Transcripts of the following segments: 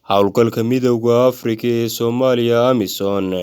Hawlgalka Midowga Afrika ee Soomaaliya AMISOM,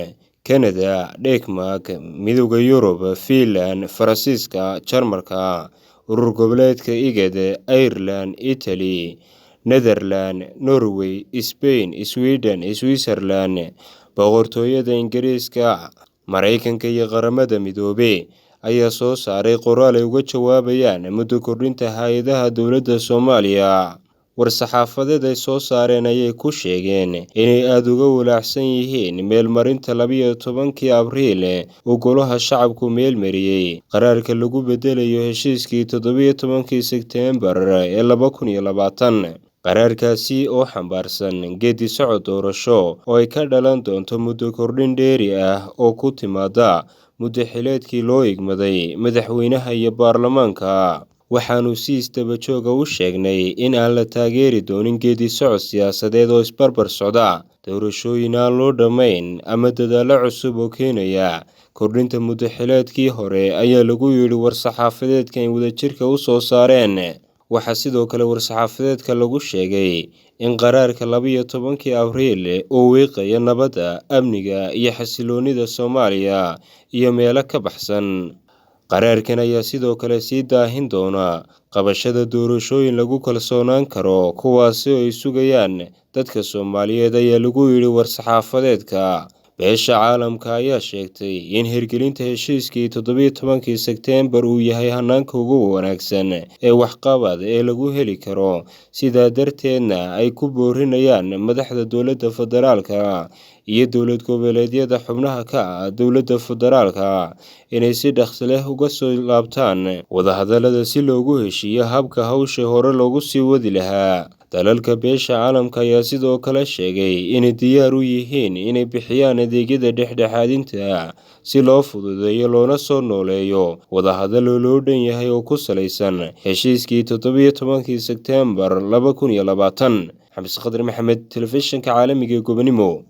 Kanada, Denmark, Midowga Yurub, Finland, Faransiiska, Jarmalka, Urur Goboleedka IGAD, Ireland, Italy, Netherland, Norway, Spain, Sweden, Switzerland, Boqortooyada Ingiriiska, Mareykanka iyo Qaramada Midoobay ayaa soo saaray qoraal ay uga jawaabayaan muddo kordhinta hay'adaha dowladda Soomaaliya. War-saxaafadeed ay soo saareen ayay ku sheegeen inay aad uga walaacsan yihiin meelmarinta 12 Abriil oo Golaha Shacabku meelmariyay qaraarka lagu bedelayo heshiiskii 17 Sebteembar ee 2020. Qaraarkaasi oo xambaarsan geedi socod doorasho oo ay ka dhalan doonto muddo kordhin dheeri ah oo ku timaada muddo xileedkii loo igmaday madaxweynaha iyo baarlamaanka. Waxaanu si isdaba joog ah u sheegnay in aan la taageeri doonin geedi socod siyaasadeed oo isbarbar socda, doorashooyin aan loo dhammayn ama dadaallo cusub oo keenaya kordhinta muddo xileedkii hore ayaa lagu yidhi war-saxaafadeedka ay wadajirka u soo saareen. Waxaa sidoo kale war-saxaafadeedka lagu sheegay in qaraarka 12 Abriil uu wiiqayo nabadda, amniga iyo xasilloonida Soomaaliya iyo meelo ka baxsan. Qaraarkan ayaa sidoo kale sii daahin doona qabashada doorashooyin lagu kalsoonaan karo kuwaasi oo ay sugayaan dadka Soomaaliyeed ayaa lagu yidhi war-saxaafadeedka. Beesha caalamka ayaa sheegtay in hirgelinta heshiiskii 17 Sebteembar uu yahay hanaanka ugu wanaagsan ee waxqabad ee lagu heli karo, sidaa darteedna ay ku boorinayaan madaxda dowladda federaalka iyo dowlad goboleedyada xubnaha ka ah dowladda federaalka inay si dhaqso leh uga soo laabtaan wadahadallada si loogu heshiiyo habka hawsha hore loogu sii wadi lahaa. Dalalka beesha caalamka ayaa sidoo kale sheegay inay diyaar u yihiin inay bixiyaan adeegyada dhexdhexaadinta si loo fududeeyo loona soo nooleeyo wadahadallo loo dhan yahay oo ku salaysan heshiiskii 17 Sebteembar 2020. Xamse Qadri Maxamed, Telefishinka Caalamiga ee Gobonimo.